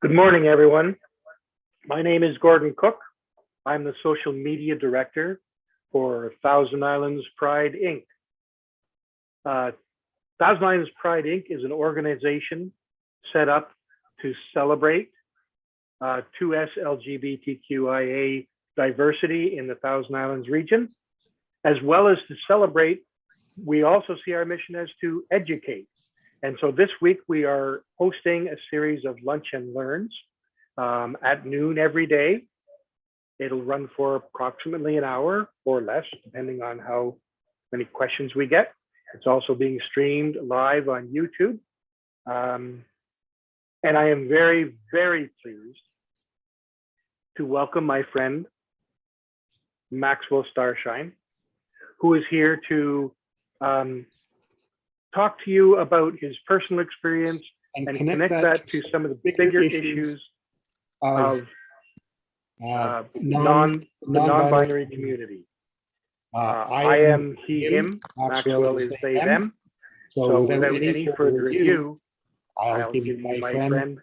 Good morning, everyone. My name is Gordon Cook. I'm the social media director for Thousand Islands Pride Inc. Thousand Islands Pride Inc. is an organization set up to celebrate 2S LGBTQIA diversity in the Thousand Islands region, as well as to celebrate. We also see our mission as to educate. And so this week we are hosting a series of lunch and learns at noon every day. It'll run for approximately an hour or less, depending on how many questions we get. It's also being streamed live on YouTube. And I am very, very pleased to welcome my friend, Maxwell Starshine, who is here to talk to you about his personal experience and connect that to some of the bigger issues of the non-binary community. I am he, him, Maxwell is they, them. So without any further ado, I'll give you my friend,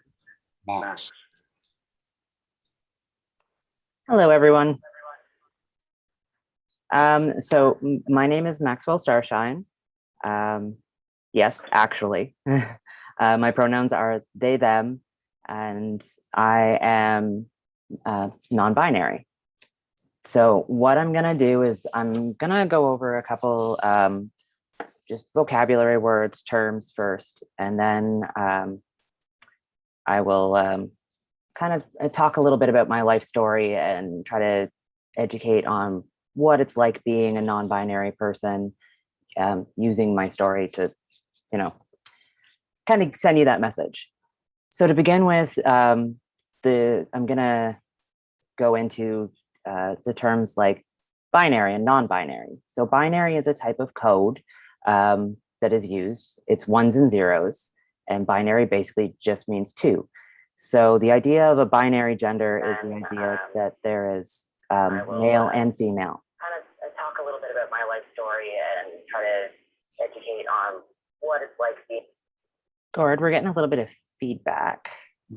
Max. Hello, everyone. So my name is Maxwell Starshine. Yes, actually. My pronouns are they, them, and I am non-binary. So what I'm gonna do is I'm gonna go over a couple just vocabulary words, terms first, and then I will kind of talk a little bit about my life story and try to educate on what it's like being a non-binary person, using my story to, kind of send you that message. So to begin with, I'm gonna go into the terms like binary and non-binary. So binary is a type of code that is used. It's ones and zeros, and binary basically just means two. So the idea of a binary gender is the idea that there is male and female. Kind of talk a little bit about my life story and try to educate on what it's like being. Gord, we're getting a little bit of feedback.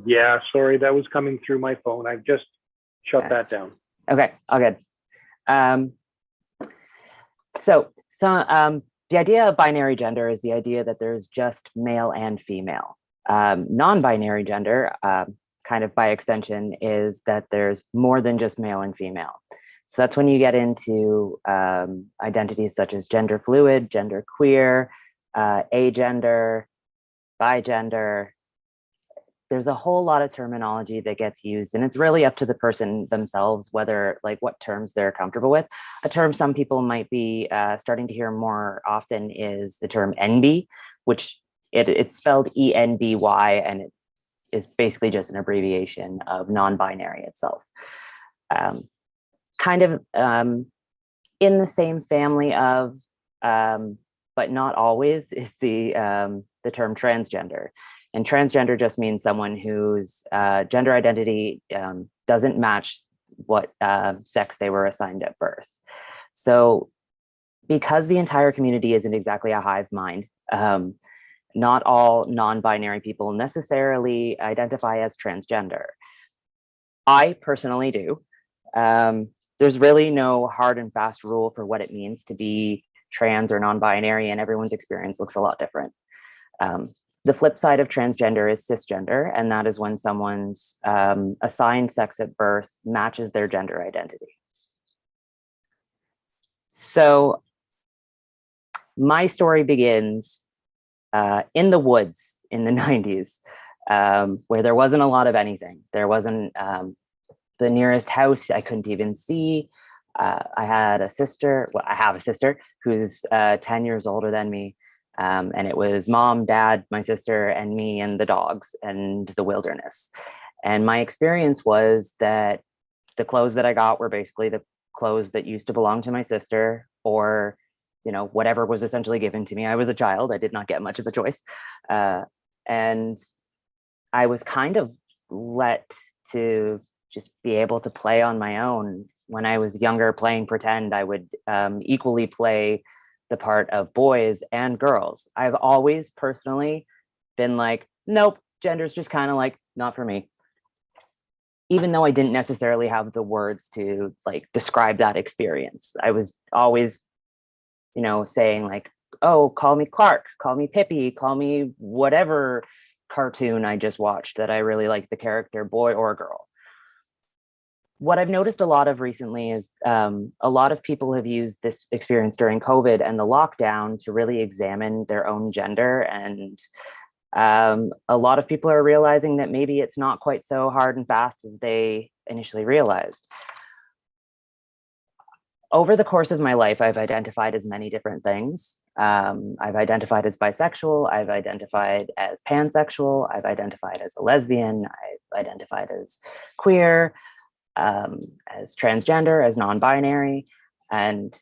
Yeah, sorry, that was coming through my phone. I've just shut that down. Okay, all good. So the idea of binary gender is the idea that there's just male and female. Non-binary gender, kind of by extension, is that there's more than just male and female. So that's when you get into identities such as gender fluid, gender queer, agender, bigender. There's a whole lot of terminology that gets used, and it's really up to the person themselves whether, like, what terms they're comfortable with. A term some people might be starting to hear more often is the term NB, which it's spelled ENBY, and it is basically just an abbreviation of non-binary itself. Kind of in the same family of, but not always, is the term transgender. And transgender just means someone whose gender identity doesn't match what sex they were assigned at birth. So because the entire community isn't exactly a hive mind, not all non-binary people necessarily identify as transgender. I personally do. There's really no hard and fast rule for what it means to be trans or non-binary, and everyone's experience looks a lot different. The flip side of transgender is cisgender, and that is when someone's assigned sex at birth matches their gender identity. So my story begins in the woods in the 90s, where there wasn't a lot of anything. There wasn't the nearest house I couldn't even see. I had a sister, well, I have a sister who's 10 years older than me. And it was mom, dad, my sister, and me and the dogs and the wilderness. And my experience was that the clothes that I got were basically the clothes that used to belong to my sister, or, whatever was essentially given to me. I was a child. I did not get much of a choice. And I was kind of let to just be able to play on my own. When I was younger, playing pretend, I would equally play the part of boys and girls. I've always personally been like, nope, gender's just kind of like not for me. even though I didn't necessarily have the words to like describe that experience. I was always, saying like, oh, call me Clark, call me Pippi, call me whatever cartoon I just watched that I really like the character, boy or girl. What I've noticed a lot of recently is a lot of people have used this experience during COVID and the lockdown to really examine their own gender. And a lot of people are realizing that maybe it's not quite so hard and fast as they initially realized. Over the course of my life, I've identified as many different things. I've identified as bisexual, I've identified as pansexual, I've identified as a lesbian, I've identified as queer, as transgender, as non-binary. And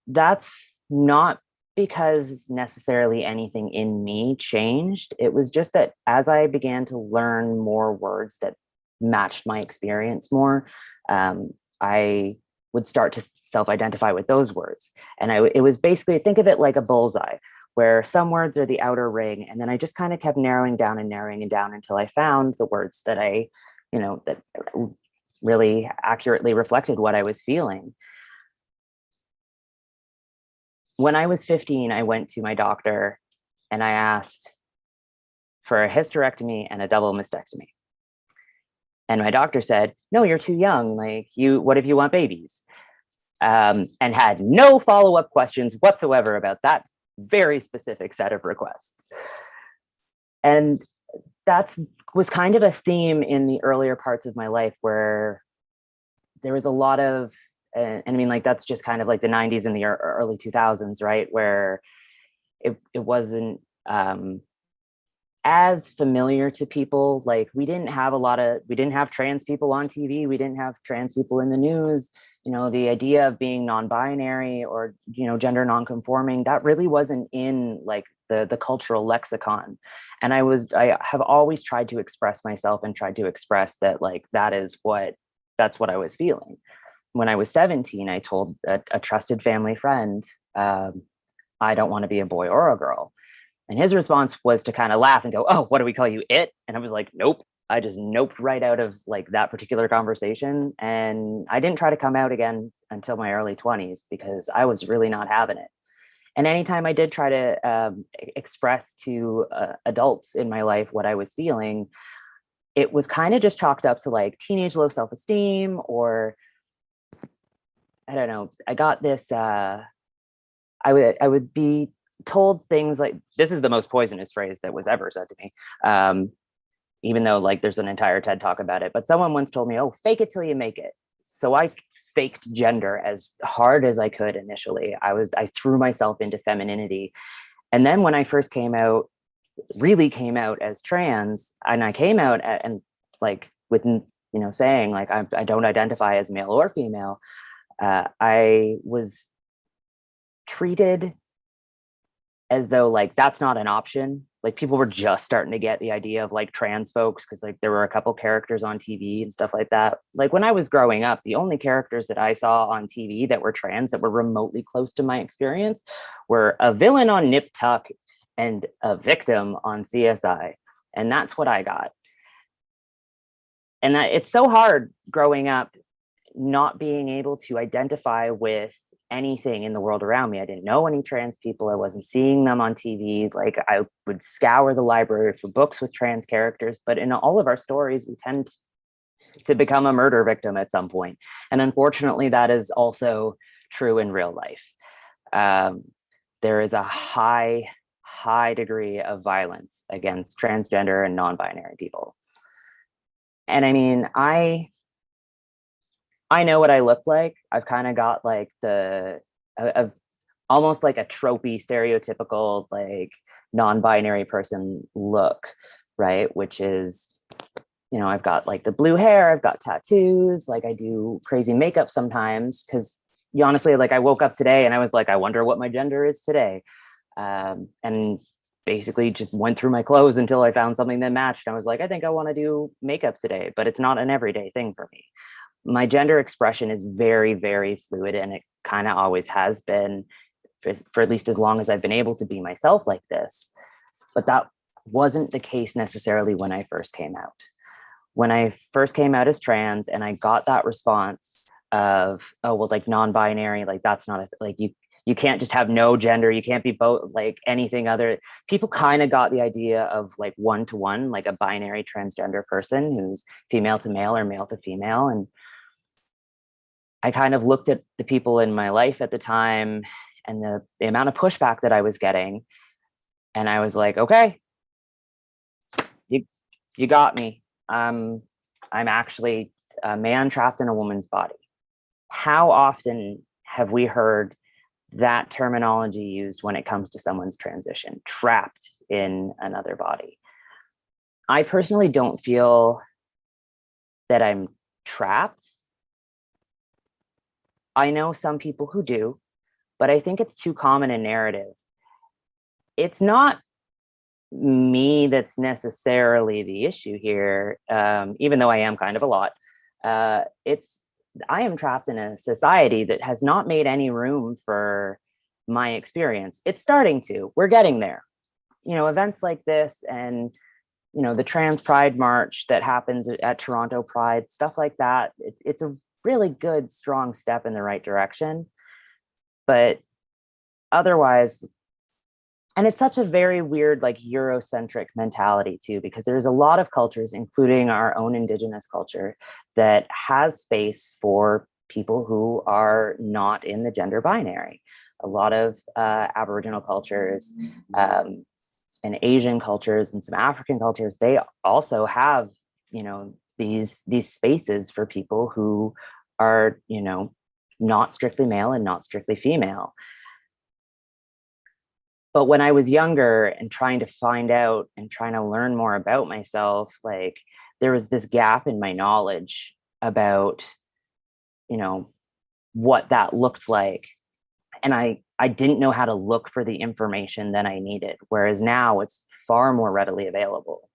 that's not because necessarily anything in me changed. It was just that as I began to learn more words that matched my experience more, I would start to self-identify with those words. And it was basically, think of it like a bullseye, where some words are the outer ring. And then I just kind of kept narrowing down and narrowing it down until I found the words that that really accurately reflected what I was feeling. When I was 15, I went to my doctor and I asked for a hysterectomy and a double mastectomy. And my doctor said, no, you're too young. Like, what if you want babies? And had no follow-up questions whatsoever about that very specific set of requests. And that was kind of a theme in the earlier parts of my life where there was a lot of, and I mean, like, that's just kind of like the 90s and the early 2000s, right? Where it wasn't as familiar to people. Like, we didn't have trans people on TV. We didn't have trans people in the news. The idea of being non-binary or, gender non-conforming, that really wasn't in like the cultural lexicon. And I have always tried to express myself and tried to express that, like, that's what I was feeling. When I was 17, I told a trusted family friend, I don't want to be a boy or a girl. And his response was to kind of laugh and go, oh, what do we call you, it? And I was like, nope. I just noped right out of like that particular conversation. And I didn't try to come out again until my early 20s because I was really not having it. And anytime I did try to express to adults in my life what I was feeling, it was kind of just chalked up to like teenage low self-esteem, or I don't know. I got this, I would be told things like, this is the most poisonous phrase that was ever said to me. Even though like there's an entire TED talk about it, but someone once told me, oh, fake it till you make it. So I faked gender as hard as I could initially. I threw myself into femininity. And then when I first really came out as trans, and I came out and like with, saying like, I don't identify as male or female, I was treated as though like that's not an option. Like, people were just starting to get the idea of like trans folks, because like there were a couple characters on TV and stuff like that. Like, when I was growing up, the only characters that I saw on TV that were trans that were remotely close to my experience were a villain on Nip Tuck and a victim on CSI. And that's what I got. And it's so hard growing up not being able to identify with anything in the world around me. I didn't know any trans people. I wasn't seeing them on TV. Like, I would scour the library for books with trans characters, but in all of our stories, we tend to become a murder victim at some point. And unfortunately, that is also true in real life. There is a high degree of violence against transgender and non-binary people. And I mean, I know what I look like. I've kind of got like almost like a tropey, stereotypical, like non-binary person look, right? Which is, I've got like the blue hair, I've got tattoos, like I do crazy makeup sometimes, because honestly, like I woke up today and I was like, I wonder what my gender is today. And basically just went through my clothes until I found something that matched. And I was like, I think I want to do makeup today, but it's not an everyday thing for me. My gender expression is very, very fluid, and it kind of always has been for at least as long as I've been able to be myself like this. But that wasn't the case necessarily when I first came out. when I first came out as trans and I got that response of, oh, well, like non-binary, like that's not like you can't just have no gender, you can't be both, like anything other. People kind of got the idea of like one-to-one, like a binary transgender person who's female to male or male to female. And I kind of looked at the people in my life at the time and the amount of pushback that I was getting. And I was like, okay, you got me. I'm actually a man trapped in a woman's body. How often have we heard that terminology used when it comes to someone's transition, trapped in another body? I personally don't feel that I'm trapped. I know some people who do, but I think it's too common a narrative. It's not me that's necessarily the issue here, even though I am kind of a lot. I am trapped in a society that has not made any room for my experience. It's starting to. We're getting there. You know, events like this and, you know, the Trans Pride March that happens at Toronto Pride, stuff like that. It's a really good, strong step in the right direction. But otherwise, and it's such a very weird, like Eurocentric mentality too, because there's a lot of cultures, including our own Indigenous culture, that has space for people who are not in the gender binary. A lot of Aboriginal cultures and Asian cultures and some African cultures, they also have, you know, these spaces for people who are, you know, not strictly male and not strictly female. But when I was younger and trying to find out and trying to learn more about myself, like there was this gap in my knowledge about, you know, what that looked like. And I didn't know how to look for the information that I needed, whereas now it's far more readily available.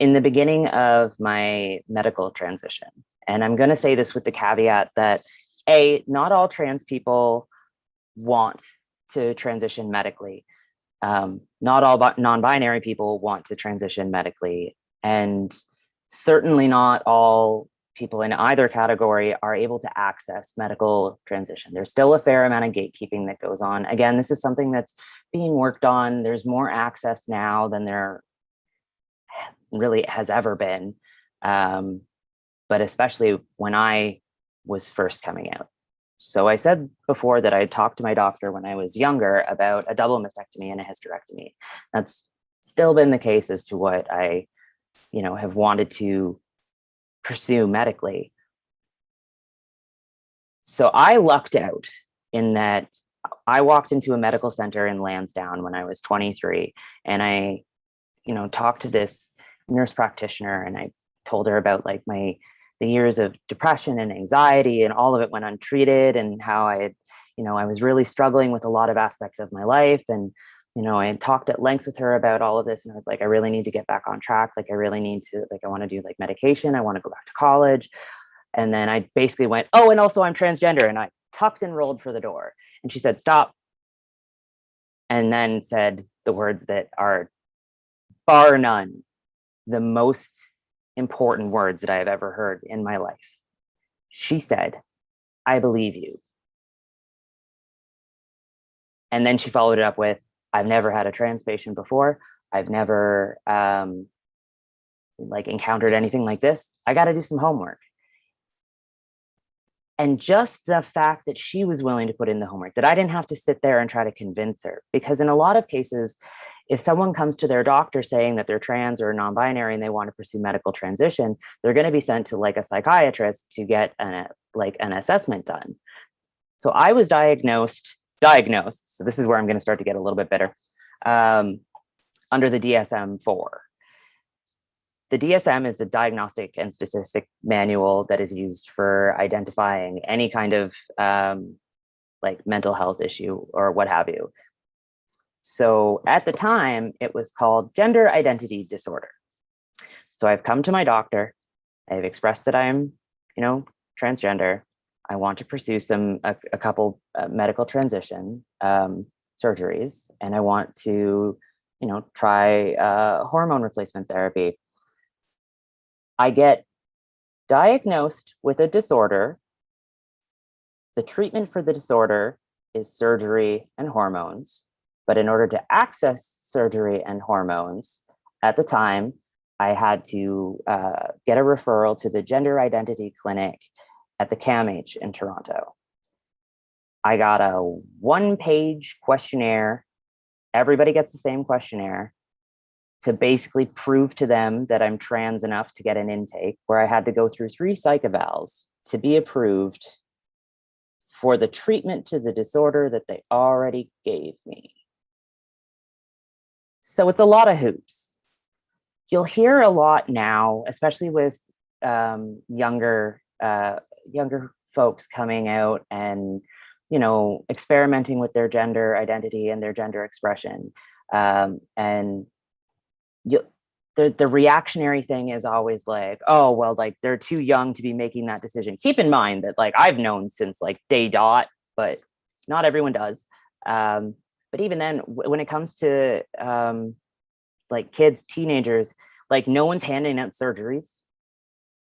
In the beginning of my medical transition, and I'm going to say this with the caveat that not all trans people want to transition medically. Not all non-binary people want to transition medically, and certainly not all people in either category are able to access medical transition. There's still a fair amount of gatekeeping that goes on. Again, this is something that's being worked on. There's more access now than there really has ever been, but especially when I was first coming out. So I said before that I talked to my doctor when I was younger about a double mastectomy and a hysterectomy. That's still been the case as to what I, you know, have wanted to pursue medically. So I lucked out in that I walked into a medical center in Lansdowne when I was 23, and I, you know, talked to this nurse practitioner, and I told her about like the years of depression and anxiety, and all of it went untreated, and how I had, you know, I was really struggling with a lot of aspects of my life. And, you know, I had talked at length with her about all of this, and I was like, I really need to get back on track. Like, I really need to, like, I want to do like medication. I want to go back to college. And then I basically went, oh, and also I'm transgender. And I tucked and rolled for the door. And she said, stop. And then said the words that are bar none the most important words that I have ever heard in my life. She said, I believe you. And then she followed it up with, I've never had a trans patient before. I've never like encountered anything like this. I got to do some homework. And just the fact that she was willing to put in the homework, that I didn't have to sit there and try to convince her, because in a lot of cases, if someone comes to their doctor saying that they're trans or non-binary and they want to pursue medical transition, they're going to be sent to like a psychiatrist to get an assessment done. So I was diagnosed. So this is where I'm going to start to get a little bit better. Under the DSM-4. The DSM is the Diagnostic and Statistic Manual that is used for identifying any kind of like mental health issue or what have you. So at the time, it was called gender identity disorder. So I've come to my doctor. I've expressed that I'm, you know, transgender. I want to pursue a couple medical transition surgeries, and I want to, you know, try hormone replacement therapy. I get diagnosed with a disorder. The treatment for the disorder is surgery and hormones. But in order to access surgery and hormones, at the time, I had to get a referral to the gender identity clinic at the CAMH in Toronto. I got a 1-page questionnaire. Everybody gets the same questionnaire to basically prove to them that I'm trans enough to get an intake, where I had to go through 3 psych evals to be approved for the treatment to the disorder that they already gave me. So it's a lot of hoops. You'll hear a lot now, especially with younger folks coming out and, you know, experimenting with their gender identity and their gender expression. And the reactionary thing is always like, oh, well, like they're too young to be making that decision. Keep in mind that like I've known since like day dot, but not everyone does. But even then, when it comes to like kids, teenagers, like no one's handing out surgeries.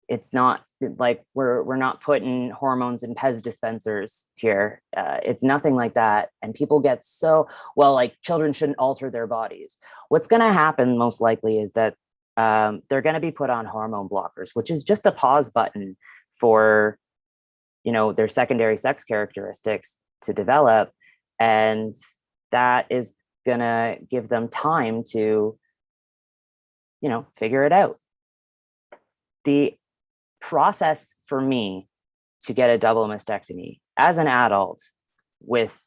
It's not like we're not putting hormones in Pez dispensers here. It's nothing like that. And people get so, well, like children shouldn't alter their bodies. What's going to happen most likely is that they're going to be put on hormone blockers, which is just a pause button for, you know, their secondary sex characteristics to develop. And that is going to give them time to, you know, figure it out. The process for me to get a double mastectomy as an adult with,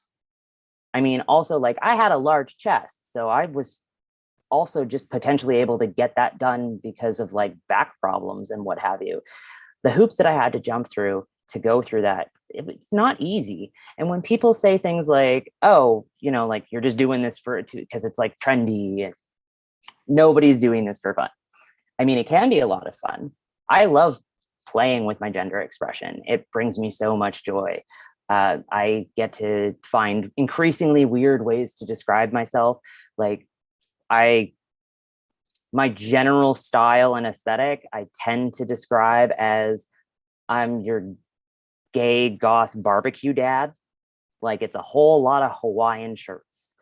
I mean, also like I had a large chest, so I was also just potentially able to get that done because of like back problems and what have you. The hoops that I had to jump through to go through that, it's not easy. And when people say things like, oh, you know, like you're just doing this for because it's like trendy, nobody's doing this for fun. I mean, it can be a lot of fun. I love playing with my gender expression. It brings me so much joy. I get to find increasingly weird ways to describe myself. Like my general style and aesthetic, I tend to describe as I'm your gay goth barbecue dad. Like it's a whole lot of Hawaiian shirts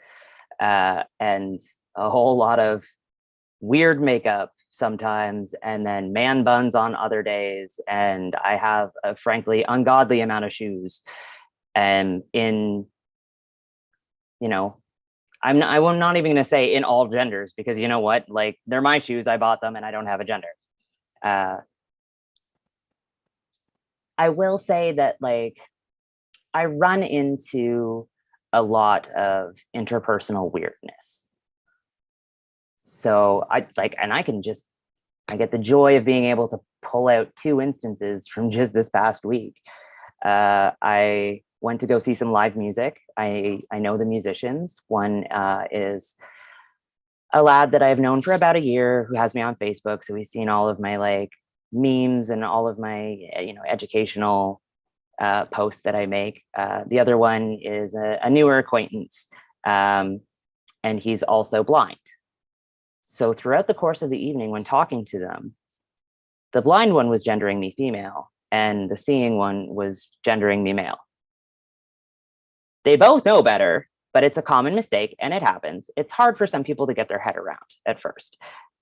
and a whole lot of weird makeup sometimes, and then man buns on other days. And I have a frankly ungodly amount of shoes. And in, you know, I'm not even going to say in all genders, because you know what, like they're my shoes, I bought them, and I don't have a gender. I will say that like I run into a lot of interpersonal weirdness. So I get the joy of being able to pull out 2 instances from just this past week. I went to go see some live music. I know the musicians. One is a lad that I've known for about a year who has me on Facebook. So he's seen all of my like memes and all of my, you know, educational posts that I make. The other one is a newer acquaintance, and he's also blind. So throughout the course of the evening, when talking to them, the blind one was gendering me female and the seeing one was gendering me male. They both know better, but it's a common mistake and it happens. It's hard for some people to get their head around at first.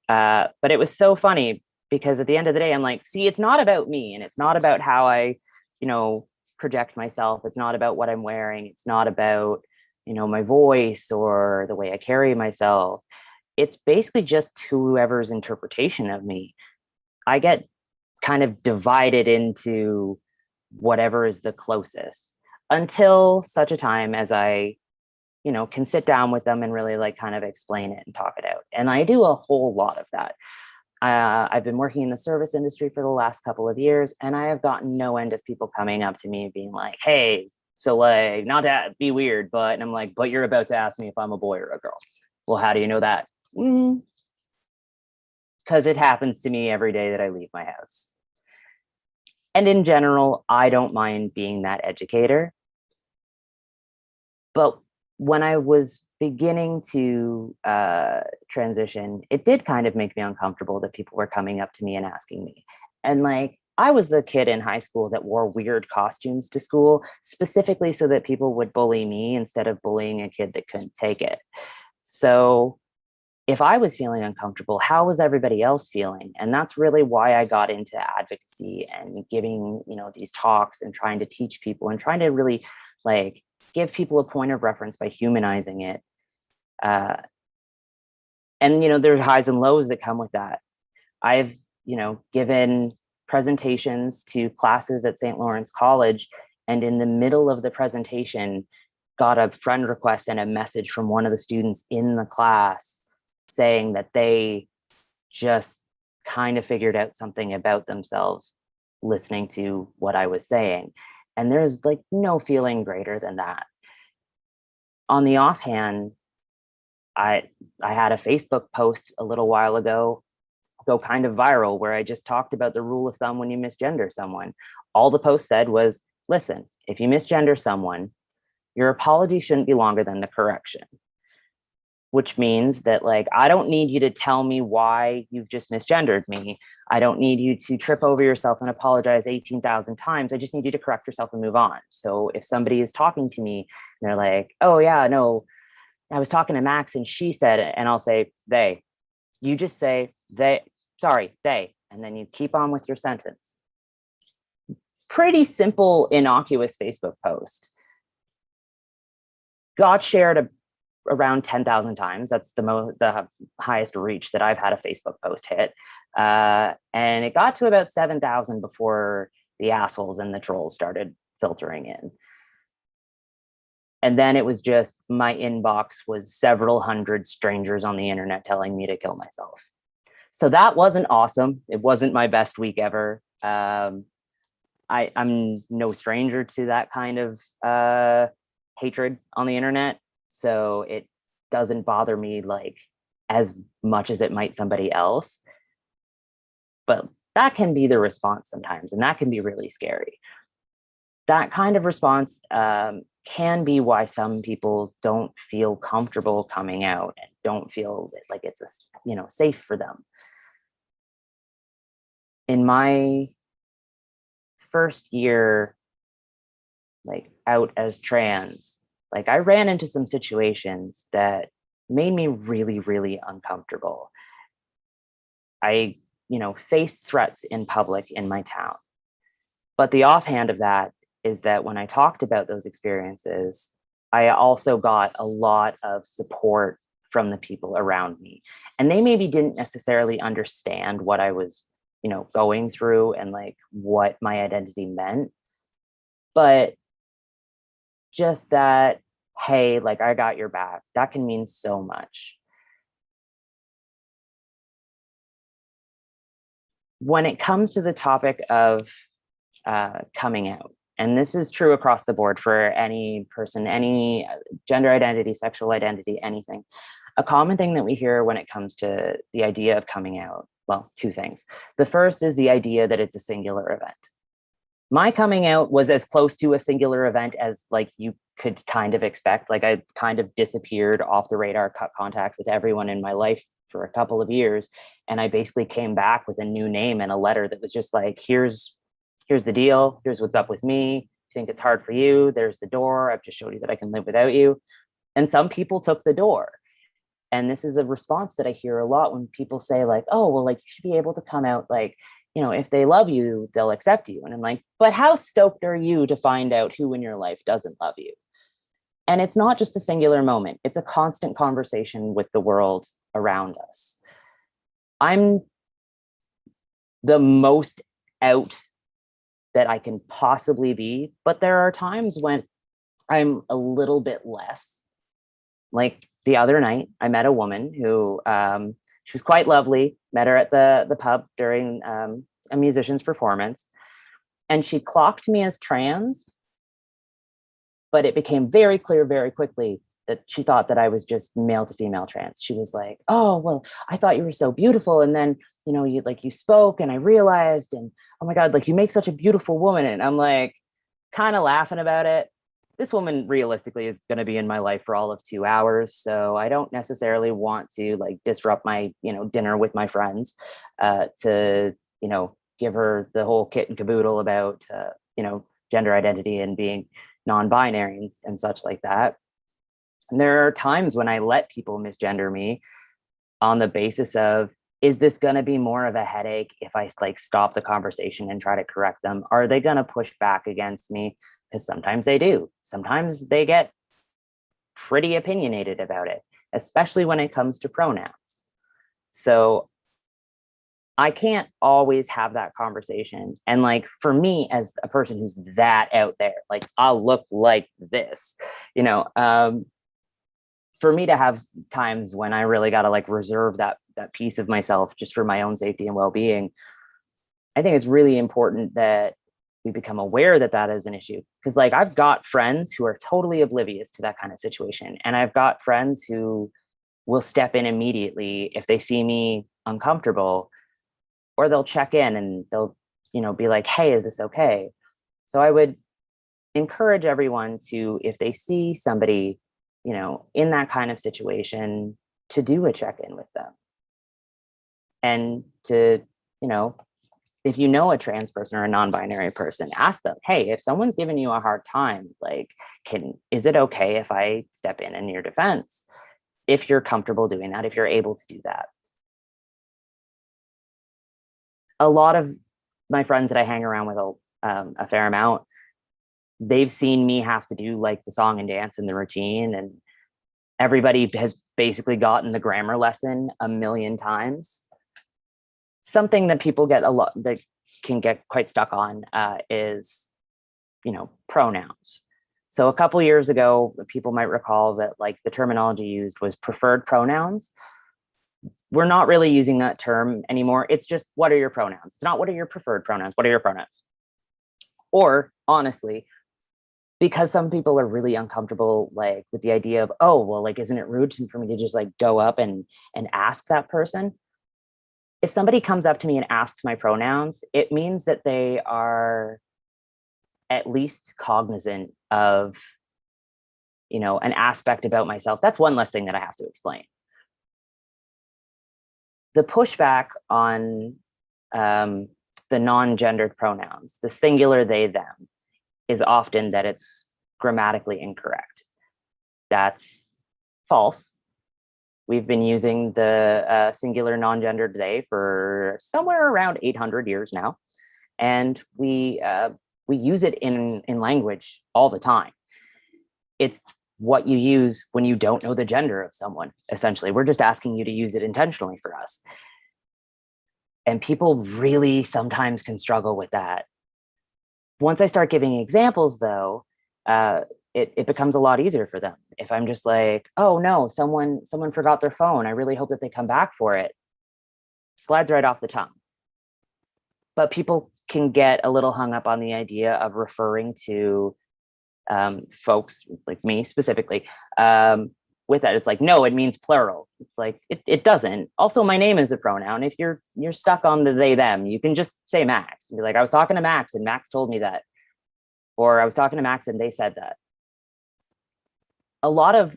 But it was so funny because at the end of the day, I'm like, see, it's not about me and it's not about how I, you know, project myself. It's not about what I'm wearing. It's not about, you know, my voice or the way I carry myself. It's basically just whoever's interpretation of me. I get kind of divided into whatever is the closest until such a time as I, you know, can sit down with them and really like kind of explain it and talk it out. And I do a whole lot of that. I've been working in the service industry for the last couple of years, and I have gotten no end of people coming up to me being like, hey, so like, not to be weird, but, and I'm like, but you're about to ask me if I'm a boy or a girl. Well, how do you know that? Because it happens to me every day that I leave my house. And in general, I don't mind being that educator. But when I was beginning to transition, it did kind of make me uncomfortable that people were coming up to me and asking me. And like, I was the kid in high school that wore weird costumes to school, specifically so that people would bully me instead of bullying a kid that couldn't take it. So if I was feeling uncomfortable, how was everybody else feeling? And that's really why I got into advocacy and giving, these talks and trying to teach people and trying to really like give people a point of reference by humanizing it. And there's highs and lows that come with that. I've, given presentations to classes at St. Lawrence College, and in the middle of the presentation, got a friend request and a message from one of the students in the class saying that they just kind of figured out something about themselves listening to what I was saying. And there's like no feeling greater than that. On the offhand, I had a Facebook post a little while ago go kind of viral where I just talked about the rule of thumb when you misgender someone. All the post said was, listen, if you misgender someone, your apology shouldn't be longer than the correction. Which means that like, I don't need you to tell me why you've just misgendered me. I don't need you to trip over yourself and apologize 18,000 times. I just need you to correct yourself and move on. So if somebody is talking to me and they're like, oh yeah, no, I was talking to Max and she said it, and I'll say, they. You just say, they, they, and then you keep on with your sentence. Pretty simple, innocuous Facebook post. Got shared around 10,000 times. That's the highest reach that I've had a Facebook post hit. And it got to about 7,000 before the assholes and the trolls started filtering in. And then it was just my inbox was several hundred strangers on the internet telling me to kill myself. So that wasn't awesome. It wasn't my best week ever. I'm no stranger to that kind of hatred on the internet. So it doesn't bother me like as much as it might somebody else. But that can be the response sometimes, and that can be really scary. That kind of response can be why some people don't feel comfortable coming out and don't feel like it's safe for them. In my first year, like out as trans, like I ran into some situations that made me really, really uncomfortable. I, faced threats in public in my town. But the offhand of that is that when I talked about those experiences, I also got a lot of support from the people around me. And they maybe didn't necessarily understand what I was, going through and like what my identity meant. But just that, hey, like I got your back, that can mean so much. When it comes to the topic of coming out, and this is true across the board for any person, any gender identity, sexual identity, anything, a common thing that we hear when it comes to the idea of coming out, well, two things. The first is the idea that it's a singular event. My coming out was as close to a singular event as like you could kind of expect. Like I kind of disappeared off the radar, cut contact with everyone in my life for a couple of years. And I basically came back with a new name and a letter that was just like, here's the deal. Here's what's up with me. If you think it's hard for you, there's the door. I've just showed you that I can live without you. And some people took the door. And this is a response that I hear a lot when people say like, oh, well, like you should be able to come out like, if they love you, they'll accept you. And I'm like, but how stoked are you to find out who in your life doesn't love you? And it's not just a singular moment. It's a constant conversation with the world around us. I'm the most out that I can possibly be, but there are times when I'm a little bit less. Like the other night, I met a woman who, she was quite lovely, met her at the pub during a musician's performance, and she clocked me as trans, but it became very clear very quickly that she thought that I was just male to female trans. She was like, oh, well, I thought you were so beautiful. And then, you spoke and I realized, and oh my God, like you make such a beautiful woman. And I'm like, kind of laughing about it. This woman realistically is going to be in my life for all of 2 hours. So I don't necessarily want to like disrupt my, dinner with my friends to, give her the whole kit and caboodle about, gender identity and being non-binary and such like that. And there are times when I let people misgender me on the basis of, is this going to be more of a headache if I like stop the conversation and try to correct them? Are they going to push back against me? Because sometimes they do. Sometimes they get pretty opinionated about it, especially when it comes to pronouns. So I can't always have that conversation. And like, for me, as a person who's that out there, like I'll look like this, for me to have times when I really got to like reserve that piece of myself just for my own safety and well-being, I think it's really important that we become aware that that is an issue. Because like I've got friends who are totally oblivious to that kind of situation. And I've got friends who will step in immediately if they see me uncomfortable, or they'll check in and they'll, be like, hey, is this okay? So I would encourage everyone to, if they see somebody, in that kind of situation, to do a check-in with them. And to, if you know a trans person or a non-binary person, ask them, hey, if someone's giving you a hard time, like, is it okay if I step in your defense? If you're comfortable doing that, if you're able to do that. A lot of my friends that I hang around with a fair amount, they've seen me have to do like the song and dance and the routine, and everybody has basically gotten the grammar lesson a million times. Something that people that can get quite stuck on is, pronouns. So a couple years ago, people might recall that like the terminology used was preferred pronouns. We're not really using that term anymore. It's just, what are your pronouns? It's not, what are your preferred pronouns? What are your pronouns? Or honestly, because some people are really uncomfortable, like with the idea of, oh, well, like, isn't it rude for me to just like go up and ask that person? If somebody comes up to me and asks my pronouns, it means that they are at least cognizant of, an aspect about myself. That's one less thing that I have to explain. The pushback on the non-gendered pronouns, the singular they, them, is often that it's grammatically incorrect. That's false. We've been using the singular non-gendered they for somewhere around 800 years now. And we use it in language all the time. It's what you use when you don't know the gender of someone, essentially. We're just asking you to use it intentionally for us. And people really sometimes can struggle with that. Once I start giving examples, though, it becomes a lot easier for them. If I'm just like, oh no, someone forgot their phone, I really hope that they come back for it, slides right off the tongue. But people can get a little hung up on the idea of referring to folks like me specifically with that. It's like, no, it means plural. It's like, it doesn't. Also, my name is a pronoun. If you're stuck on the they, them, you can just say Max and be like, I was talking to Max and Max told me that. Or I was talking to Max and they said that. A lot of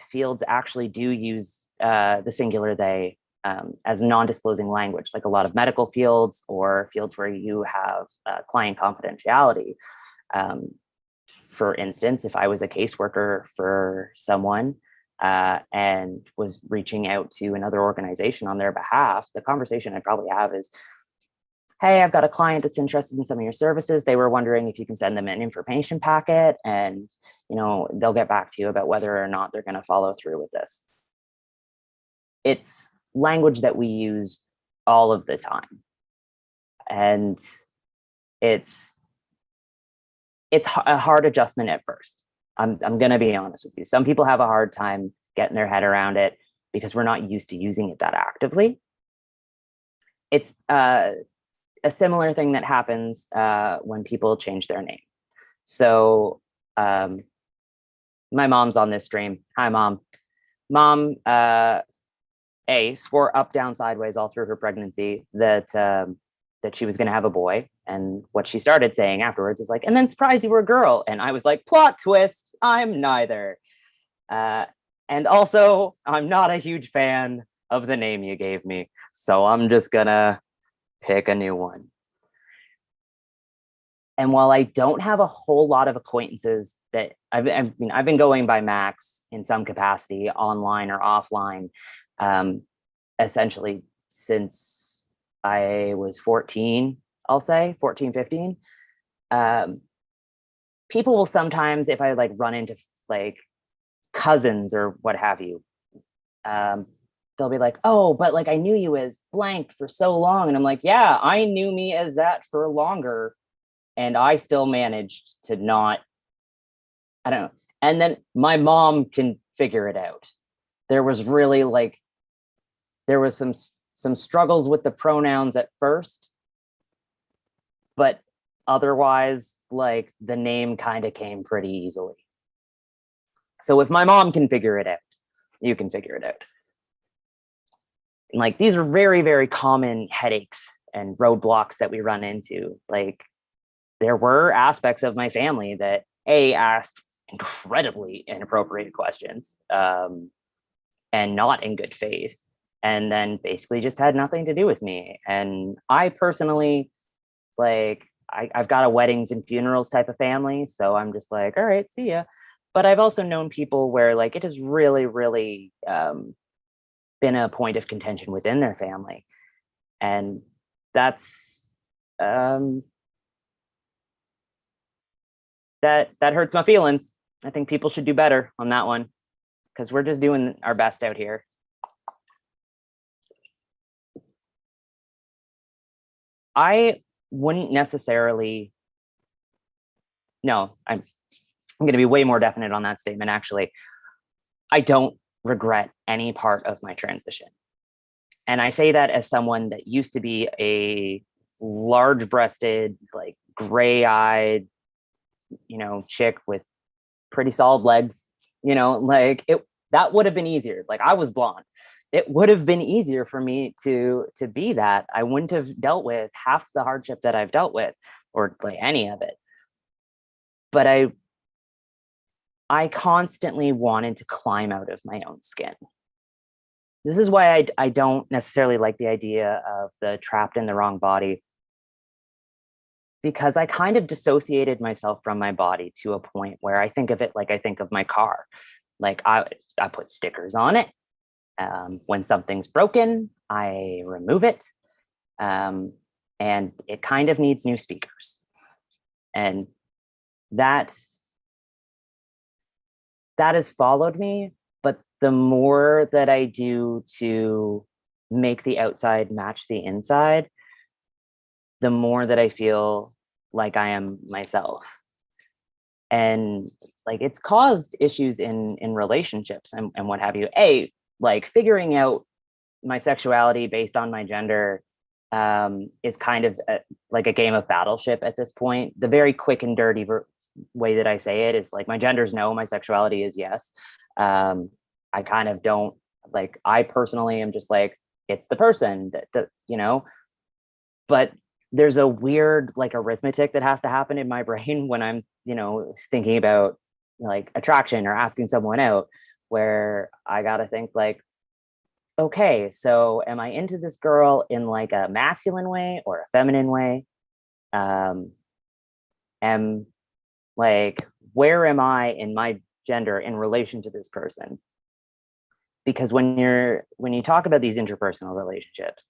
fields actually do use the singular they as non-disclosing language, like a lot of medical fields or fields where you have client confidentiality. For instance, if I was a caseworker for someone and was reaching out to another organization on their behalf, the conversation I'd probably have is, hey, I've got a client that's interested in some of your services. They were wondering if you can send them an information packet, and they'll get back to you about whether or not they're going to follow through with this. It's language that we use all of the time. And it's a hard adjustment at first. I'm going to be honest with you. Some people have a hard time getting their head around it because we're not used to using it that actively. It's a similar thing that happens when people change their name. So my mom's on this stream. Hi, Mom. Mom, swore up, down, sideways all through her pregnancy that she was going to have a boy. And what she started saying afterwards is like, and then surprise, you were a girl. And I was like, plot twist, I'm neither. And also, I'm not a huge fan of the name you gave me. So I'm just gonna pick a new one. And while I don't have a whole lot of acquaintances that I've been going by Max in some capacity, online or offline, essentially since I was 14, I'll say 14, 15. People will sometimes, if I like run into like cousins or what have you, they'll be like, oh, but like I knew you as blank for so long. And I'm like, yeah, I knew me as that for longer. And I still managed to not, I don't know. And then my mom can figure it out. There was really like, there was some struggles with the pronouns at first, but otherwise, like the name kind of came pretty easily. So if my mom can figure it out, you can figure it out. And like, these are very, very common headaches and roadblocks that we run into. Like, there were aspects of my family that asked incredibly inappropriate questions, and not in good faith, and then basically just had nothing to do with me. And I personally, like, I've got a weddings and funerals type of family, so I'm just like, all right, see ya. But I've also known people where like it has really, really been a point of contention within their family, and that's that hurts my feelings. I think people should do better on that one, because we're just doing our best out here. I wouldn't necessarily, no, I'm going to be way more definite on that statement, actually. I don't regret any part of my transition. And I say that as someone that used to be a large-breasted, like gray-eyed, chick with pretty solid legs, like that would have been easier. Like, I was blonde. It would have been easier for me to be that. I wouldn't have dealt with half the hardship that I've dealt with, or like any of it. But I constantly wanted to climb out of my own skin. This is why I don't necessarily like the idea of the trapped in the wrong body, because I kind of dissociated myself from my body to a point where I think of it like I think of my car. Like, I put stickers on it. When something's broken, I remove it. And it kind of needs new speakers. And that has followed me. But the more that I do to make the outside match the inside, the more that I feel like I am myself. And like, it's caused issues in relationships and what have you. Like, figuring out my sexuality based on my gender is kind of like a game of Battleship at this point. The very quick and dirty way that I say it is like, my gender's no, my sexuality is yes. I kind of don't, like, I personally am just like, it's the person that but there's a weird like arithmetic that has to happen in my brain when I'm, thinking about like attraction or asking someone out, where I got to think like, okay, so am I into this girl in like a masculine way or a feminine way? Like, where am I in my gender in relation to this person? Because when you talk about these interpersonal relationships,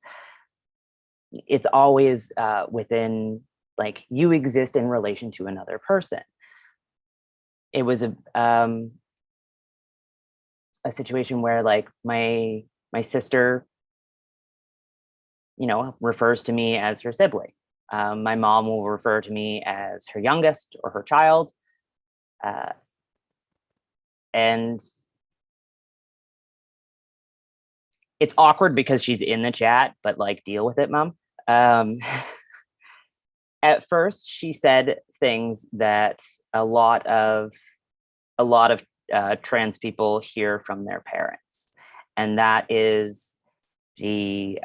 it's always within, like, you exist in relation to another person. It was a situation where like my sister, refers to me as her sibling. My mom will refer to me as her youngest or her child. And it's awkward because she's in the chat, but like, deal with it, Mom. At first, she said things that a lot of trans people hear from their parents, and that is the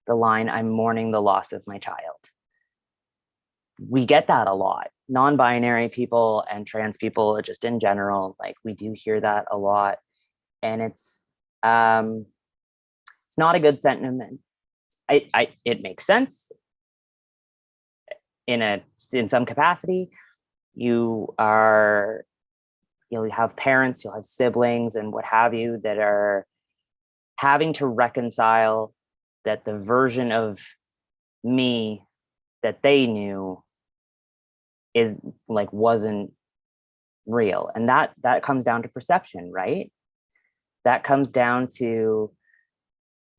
line, "I'm mourning the loss of my child." We get that a lot. Non-binary people and trans people, just in general, like, we do hear that a lot, and it's not a good sentiment. it makes sense in some capacity. You'll have parents, you'll have siblings and what have you that are having to reconcile that the version of me that they knew is like wasn't real. And that comes down to perception, right? That comes down to,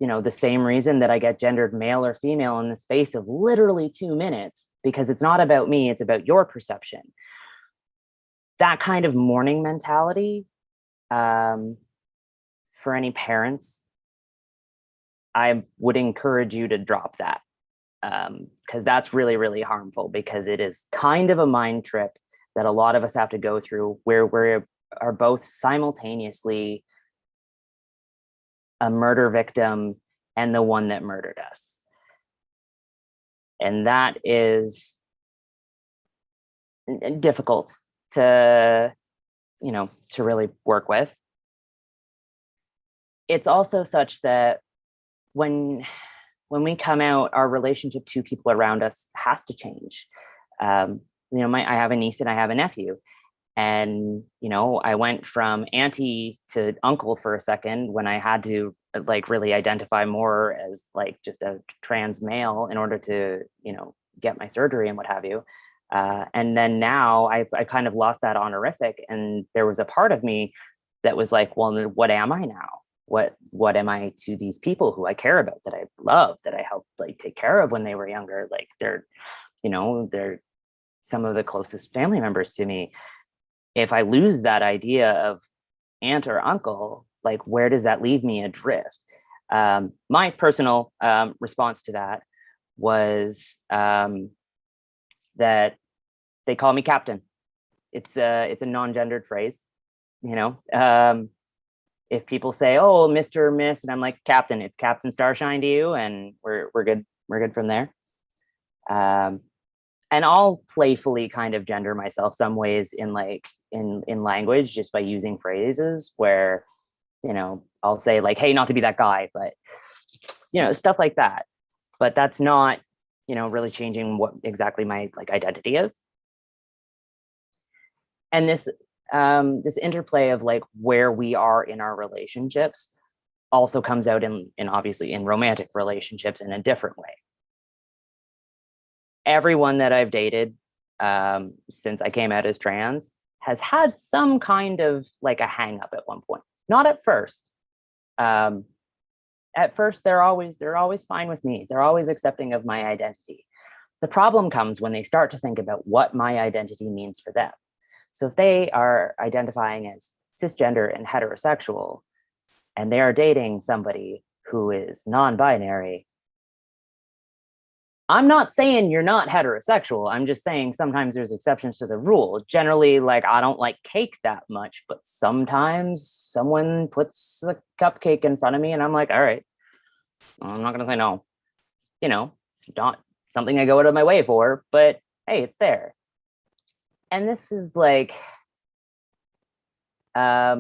the same reason that I get gendered male or female in the space of literally 2 minutes, because it's not about me, it's about your perception. That kind of mourning mentality, for any parents, I would encourage you to drop that, because that's really, really harmful, because it is kind of a mind trip that a lot of us have to go through, where we are both simultaneously a murder victim and the one that murdered us. And that is difficult to really work with. It's also such that when we come out, our relationship to people around us has to change. I have a niece and I have a nephew. And, I went from auntie to uncle for a second when I had to really identify more as just a trans male in order to, get my surgery and what have you. And then now I kind of lost that honorific. And there was a part of me that was like, well, what am I now? What am I to these people who I care about, that I love, that I helped take care of when they were younger? They're some of the closest family members to me. If I lose that idea of aunt or uncle, where does that leave me adrift? My personal response to that was that they call me captain. It's a non-gendered phrase, if people say, oh, Mr. Miss, and I'm like, captain, it's Captain Starshine to you, and we're good from there. And I'll playfully kind of gender myself some ways in language, just by using phrases where, I'll say hey, not to be that guy, but stuff like that. But that's not, really changing what exactly my identity is. And this interplay of where we are in our relationships also comes out in obviously in romantic relationships in a different way. Everyone that I've dated since I came out as trans has had some kind of a hang up at one point. Not at first. At first, they're always fine with me. They're always accepting of my identity. The problem comes when they start to think about what my identity means for them. So if they are identifying as cisgender and heterosexual, and they are dating somebody who is non-binary, I'm not saying you're not heterosexual. I'm just saying sometimes there's exceptions to the rule. Generally, I don't like cake that much, but sometimes someone puts a cupcake in front of me and I'm like, all right, I'm not going to say no. It's not something I go out of my way for, but hey, it's there. And this is not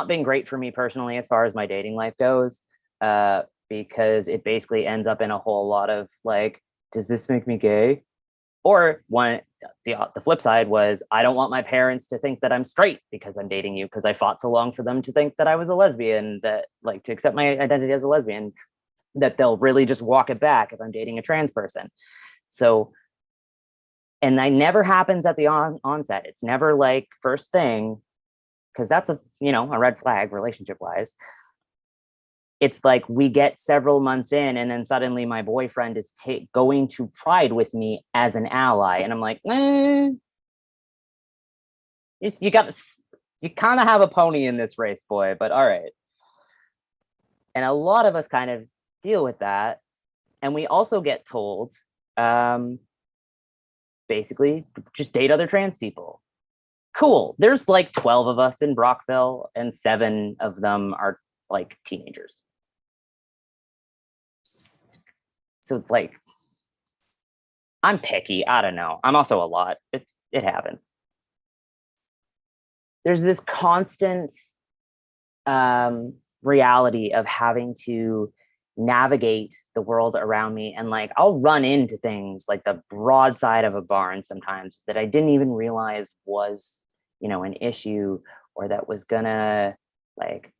been great for me personally as far as my dating life goes. Because it basically ends up in a whole lot of does this make me gay? Or the flip side was, I don't want my parents to think that I'm straight because I'm dating you, because I fought so long for them to think that I was a lesbian, that to accept my identity as a lesbian, that they'll really just walk it back if I'm dating a trans person. So, and that never happens at the onset. It's never first thing, because that's a red flag relationship wise. It's we get several months in, and then suddenly my boyfriend is going to Pride with me as an ally. And I'm like, you kind of have a pony in this race, boy, but all right. And a lot of us kind of deal with that. And we also get told, basically, just date other trans people. Cool. There's 12 of us in Brockville, and 7 of them are teenagers. So I'm picky. I don't know. I'm also a lot. It happens. There's this constant reality of having to navigate the world around me. And like, I'll run into things like the broadside of a barn sometimes that I didn't even realize was, an issue, or that was gonna, like,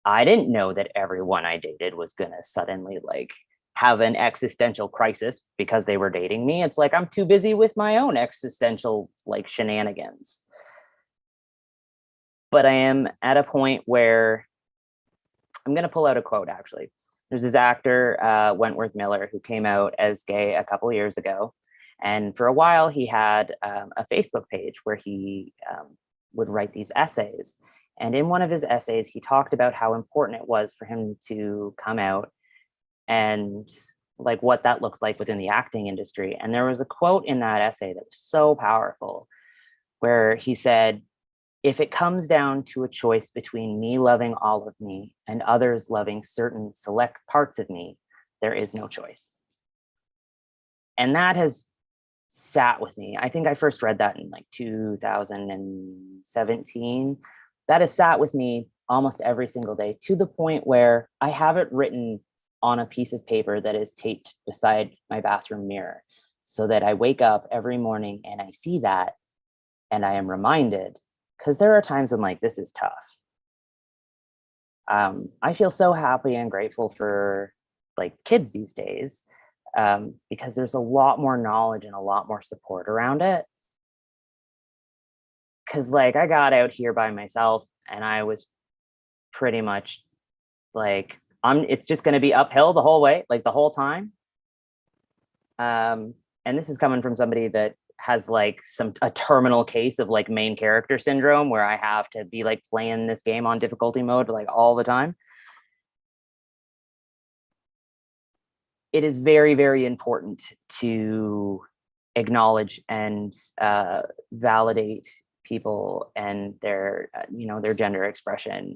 I didn't know that everyone I dated was gonna suddenly like have an existential crisis because they were dating me. It's like, I'm too busy with my own existential like shenanigans. But I am at a point where I'm going to pull out a quote, actually. There's this actor, Wentworth Miller, who came out as gay a couple years ago. And for a while, he had a Facebook page where he would write these essays. And in one of his essays, he talked about how important it was for him to come out and like what that looked like within the acting industry. And there was a quote in that essay that was so powerful, where he said, "If it comes down to a choice between me loving all of me and others loving certain select parts of me, there is no choice." And that has sat with me. I think I first read that in like 2017. That has sat with me almost every single day, to the point where I have it written on a piece of paper that is taped beside my bathroom mirror, so that I wake up every morning and I see that and I am reminded, because there are times when like, this is tough. I feel so happy and grateful for like kids these days, because there's a lot more knowledge and a lot more support around it. Because like, I got out here by myself and I was pretty much like, it's just going to be uphill the whole way, like the whole time. And this is coming from somebody that has like a terminal case of like main character syndrome, where I have to be like playing this game on difficulty mode like all the time. It is very, very important to acknowledge and validate people and their, their gender expression.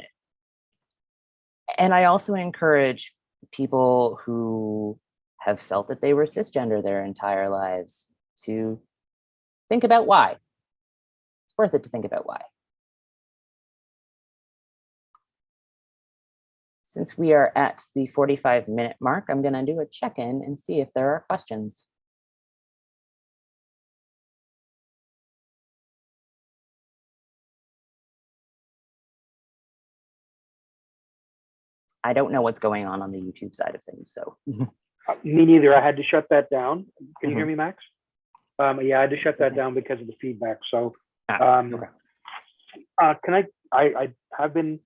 And I also encourage people who have felt that they were cisgender their entire lives to think about why. It's worth it to think about why. Since we are at the 45-minute mark, I'm going to do a check-in and see if there are questions. I don't know what's going on the YouTube side of things, so. Me neither. I had to shut that down. Can you hear me, Max? Yeah, I had to shut that down because of the feedback. So, Okay. can I have been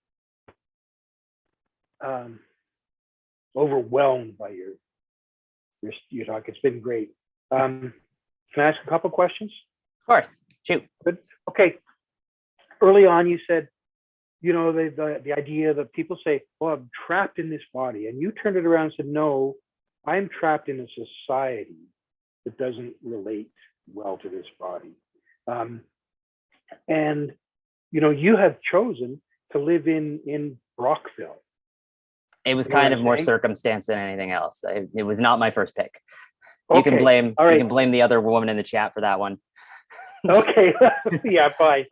overwhelmed by your talk. It's been great. Can I ask a couple questions? Of course. Shoot. Good. Okay. Early on, you said, the idea that people say, "Well, I'm trapped in this body," and you turned it around and said, "No, I'm trapped in a society that doesn't relate well to this body." And you have chosen to live in Brockville. It was kind of more circumstance than anything else. It was not my first pick. You Okay. can blame All right. You can blame the other woman in the chat for that one. Okay. Yeah, fine.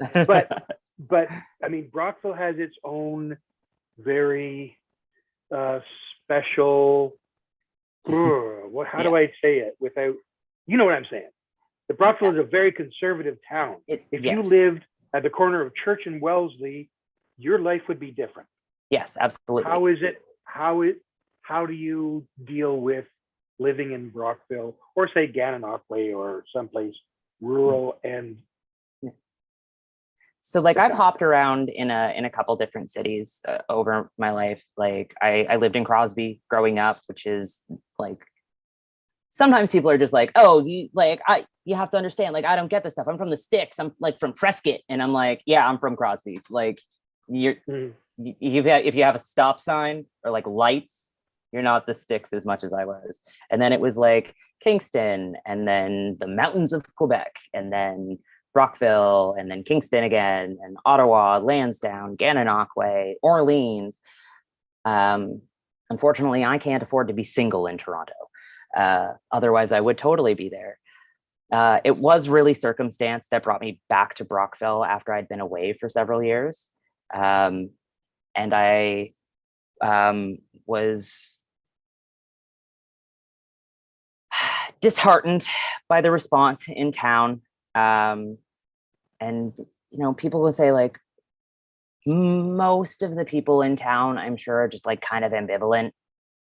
But I mean, Brockville has its own very special. How do I say it without? You know what I'm saying? The Brockville is a very conservative town. If you lived at the corner of Church and Wellesley, your life would be different. Yes, absolutely. How is it? How do you deal with living in Brockville, or say Gananoque, or someplace rural? And so like, I've hopped around in a couple different cities over my life. Like I lived in Crosby growing up, which is like, sometimes people are just like, "Oh, you have to understand, like, I don't get this stuff. I'm from the sticks. I'm like from Prescott." And I'm like, "Yeah, I'm from Crosby." Like, if you have a stop sign or like lights, you're not the sticks as much as I was. And then it was like Kingston, and then the mountains of Quebec, and then Brockville, and then Kingston again, and Ottawa, Lansdowne, Gananoque, Orleans. Unfortunately, I can't afford to be single in Toronto. Otherwise, I would totally be there. It was really circumstance that brought me back to Brockville after I'd been away for several years. And I was disheartened by the response in town. And, people will say like, most of the people in town, I'm sure, are just like kind of ambivalent.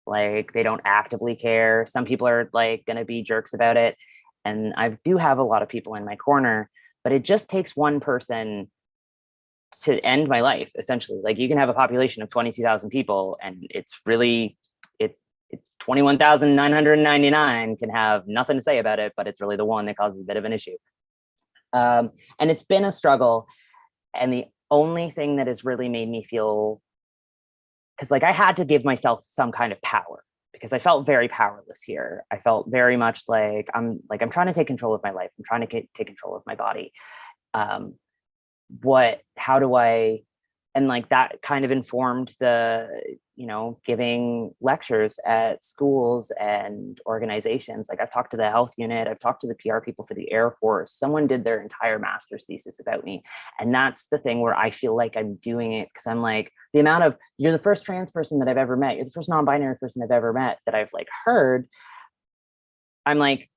Like they don't actively care. Some people are like going to be jerks about it. And I do have a lot of people in my corner, but it just takes one person to end my life, essentially. Like you can have a population of 22,000 people and it's 21,999 can have nothing to say about it, but it's really the one that causes a bit of an issue. And it's been a struggle. And the only thing that has really made me feel, because like I had to give myself some kind of power because I felt very powerless here. I felt very much like I'm trying to take control of my life. I'm trying to take control of my body. How do I, and like that kind of informed the, giving lectures at schools and organizations. Like I've talked to the health unit, I've talked to the PR people for the Air Force. Someone did their entire master's thesis about me. And that's the thing where I feel like I'm doing it because I'm like, you're the first trans person that I've ever met. You're the first non-binary person I've ever met that I've like heard. I'm like,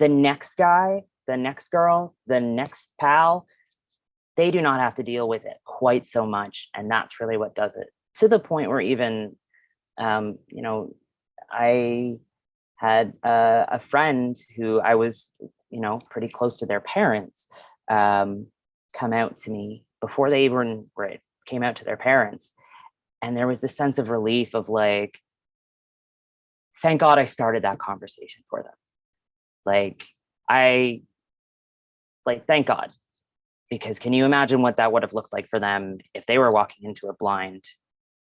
the next guy, the next girl, the next pal, they do not have to deal with it quite so much. And that's really what does it, to the point where even, I had a friend who I was, pretty close to their parents, come out to me before they even came out to their parents. And there was this sense of relief of like, thank God I started that conversation for them. Thank God. Because can you imagine what that would have looked like for them if they were walking into a blind,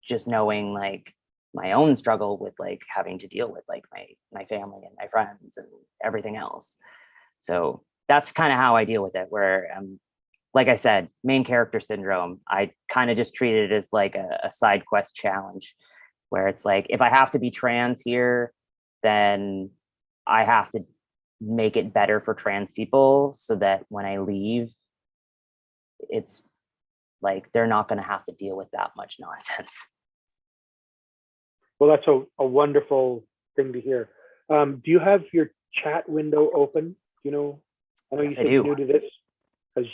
just knowing like my own struggle with like having to deal with like my family and my friends and everything else. So that's kind of how I deal with it, where like I said, main character syndrome, I kind of just treat it as like a side quest challenge where it's like, if I have to be trans here, then I have to make it better for trans people so that when I leave, it's like they're not going to have to deal with that much nonsense. Well, that's a wonderful thing to hear. Do you have your chat window open? I know Yes, you said you're new to this because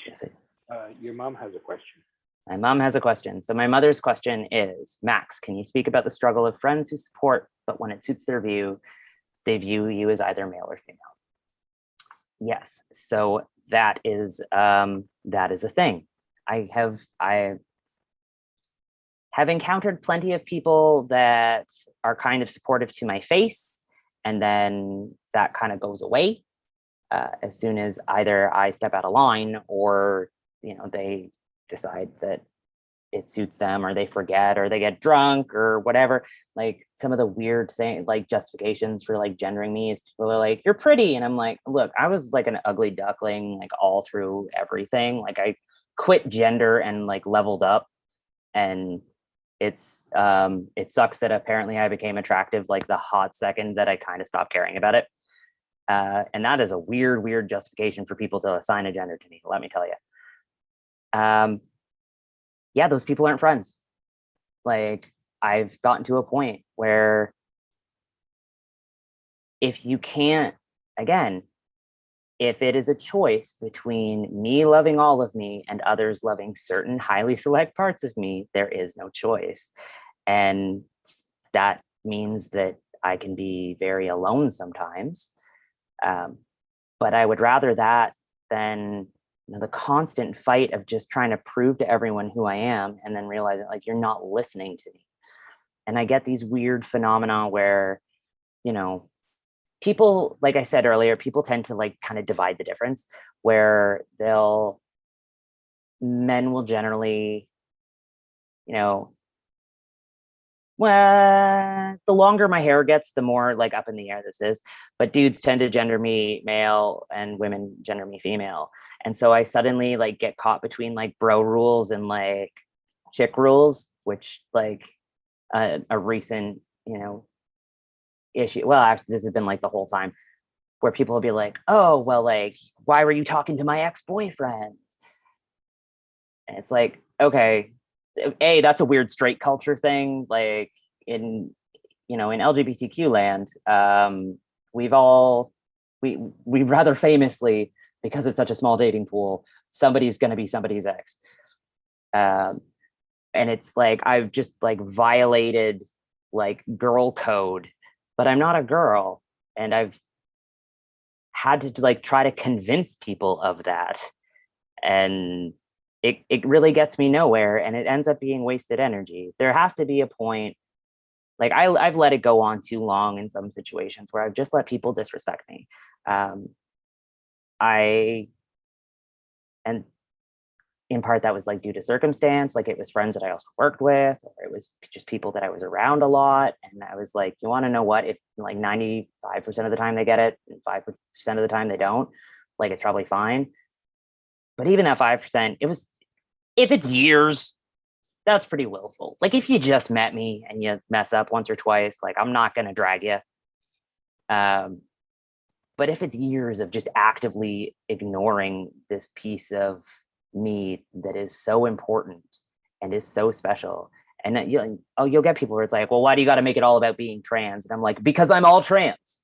your mom has a question. My mom has a question. So my mother's question is, Max, can you speak about the struggle of friends who support, but when it suits their view, they view you as either male or female? Yes. So that is a thing. I have encountered plenty of people that are kind of supportive to my face, and then that kind of goes away as soon as either I step out of line or they decide that it suits them, or they forget, or they get drunk or whatever. Like some of the weird things, like justifications for like gendering me is people are like, you're pretty. And I'm like, look, I was like an ugly duckling, like all through everything. Like I quit gender and like leveled up, and it sucks that apparently I became attractive like the hot second that I kind of stopped caring about it. And that is a weird justification for people to assign a gender to me, let me tell you. Yeah, those people aren't friends. Like I've gotten to a point where if you can't, again, if it is a choice between me loving all of me and others loving certain highly select parts of me, there is no choice. And that means that I can be very alone sometimes. But I would rather that than the constant fight of just trying to prove to everyone who I am and then realizing like, you're not listening to me. And I get these weird phenomena where, people, like I said earlier, people tend to like kind of divide the difference where men will generally, well, the longer my hair gets, the more like up in the air this is. But dudes tend to gender me male and women gender me female. And so I suddenly like get caught between like bro rules and like chick rules, which like a recent, issue. Well, actually, this has been like the whole time where people will be like, oh, well, like, why were you talking to my ex-boyfriend? And it's like, okay, that's a weird straight culture thing. Like in LGBTQ land, we've all we rather famously, because it's such a small dating pool, somebody's going to be somebody's ex. And it's like, I've just like violated like girl code, but I'm not a girl. And I've had to like try to convince people of that. And it really gets me nowhere, and it ends up being wasted energy. There has to be a point, like I've let it go on too long in some situations where I've just let people disrespect me. I and in part that was like due to circumstance, like it was friends that I also worked with, or it was just people that I was around a lot. And I was like, you want to know what, if like 95% of the time they get it and 5% of the time they don't, like it's probably fine. But even at 5%, it was, if it's years, that's pretty willful. Like if you just met me and you mess up once or twice, like I'm not going to drag you. But if it's years of just actively ignoring this piece of me that is so important and is so special, and that you'll get people where it's like, well, why do you got to make it all about being trans? And I'm like, because I'm all trans.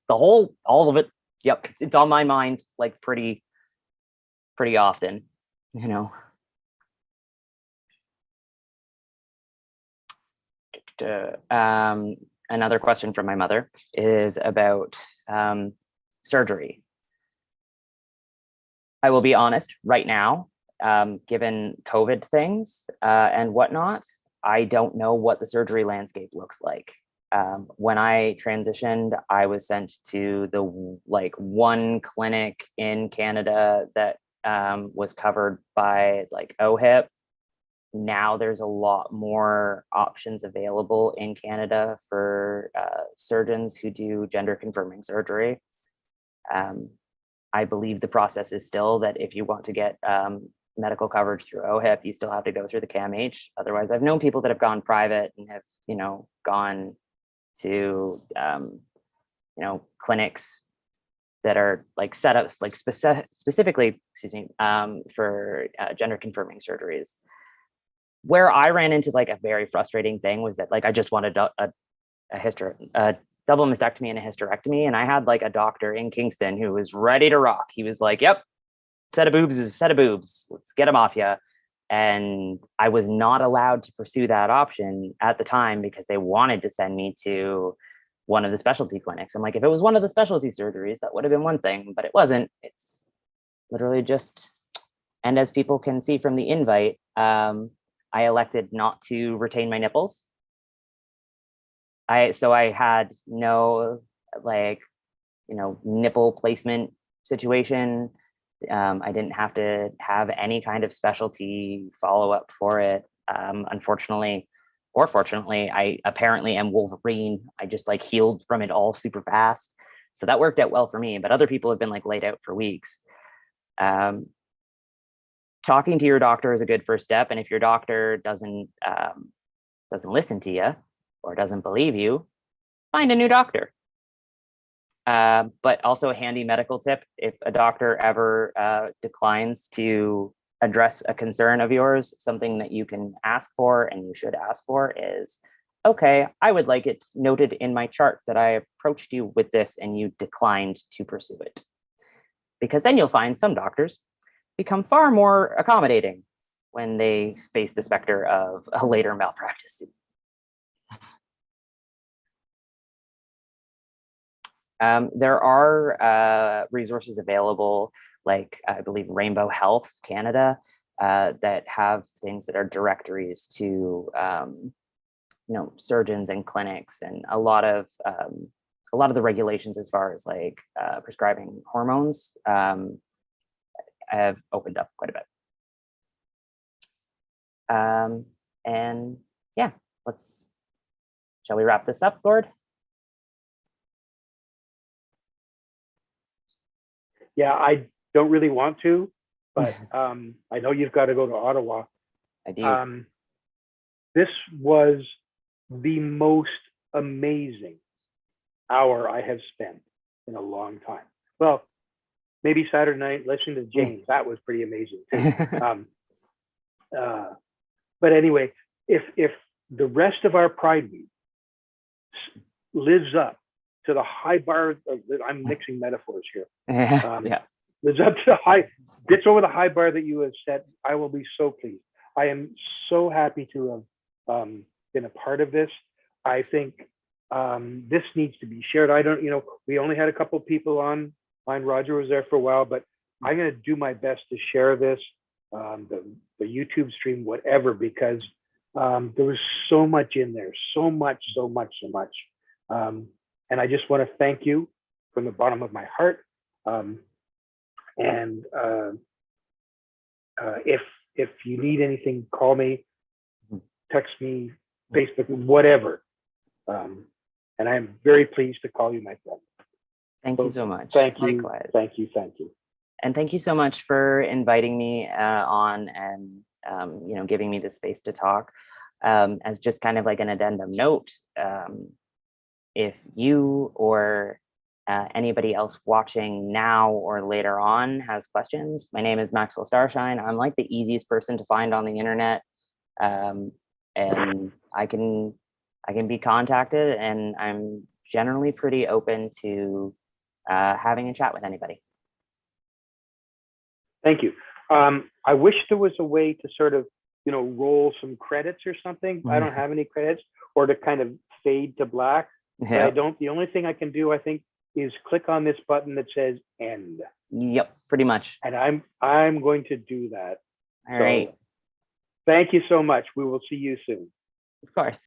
All of it. Yep, it's on my mind like pretty often, you know. Another question from my mother is about surgery. I will be honest right now, given COVID things and whatnot, I don't know what the surgery landscape looks like. When I transitioned, I was sent to the like one clinic in Canada that was covered by like OHIP. Now there's a lot more options available in Canada for surgeons who do gender confirming surgery. I believe the process is still that if you want to get medical coverage through OHIP, you still have to go through the CAMH. Otherwise, I've known people that have gone private and have, you know, gone to, clinics that are like set up like specifically, for gender confirming surgeries. Where I ran into like a very frustrating thing was that like I just wanted a double mastectomy and a hysterectomy, and I had like a doctor in Kingston who was ready to rock. He was like, "Yep, set of boobs is a set of boobs. Let's get them off you." And I was not allowed to pursue that option at the time because they wanted to send me to one of the specialty clinics. I'm like, if it was one of the specialty surgeries, that would have been one thing, but it wasn't. It's literally just, and as people can see from the invite, I elected not to retain my nipples. So I had no like, nipple placement situation. I didn't have to have any kind of specialty follow-up for it. Unfortunately, or fortunately, I apparently am Wolverine. I just like healed from it all super fast. So that worked out well for me, but other people have been like laid out for weeks. Talking to your doctor is a good first step. And if your doctor doesn't listen to you or doesn't believe you, find a new doctor. But also a handy medical tip, if a doctor ever declines to address a concern of yours, something that you can ask for and you should ask for is, okay, I would like it noted in my chart that I approached you with this and you declined to pursue it. Because then you'll find some doctors become far more accommodating when they face the specter of a later malpractice suit. There are resources available, like I believe Rainbow Health Canada, that have things that are directories to surgeons and clinics, and a lot of the regulations as far as like prescribing hormones have opened up quite a bit. And yeah, shall we wrap this up, Gord? Yeah, I don't really want to, but I know you've got to go to Ottawa. I do. This was the most amazing hour I have spent in a long time. Well, maybe Saturday night listening to James, that was pretty amazing too. But anyway, if the rest of our Pride Week lives up to the high bar. I'm mixing metaphors here. Yeah. Lives up to the high, gets over the high bar that you have set. I will be so pleased. I am so happy to have been a part of this. I think this needs to be shared. I don't, we only had a couple of people on. Roger was there for a while, but I'm going to do my best to share this, the YouTube stream, whatever, because there was so much in there, so much. And I just want to thank you from the bottom of my heart. And if you need anything, call me, text me, Facebook, whatever. And I'm very pleased to call you my friend. Thank you so much. Thank you. Likewise. Thank you. And thank you so much for inviting me on and giving me the space to talk. As just kind of like an addendum note, if you or anybody else watching now or later on has questions, my name is Maxwell Starshine. I'm like the easiest person to find on the internet, and I can be contacted, and I'm generally pretty open to having a chat with anybody. Thank you. I wish there was a way to sort of, roll some credits or something. I don't have any credits, or to kind of fade to black. Yeah. I don't. The only thing I can do, I think, is click on this button that says end. Yep, pretty much. And I'm going to do that. All right. Thank you so much. We will see you soon. Of course.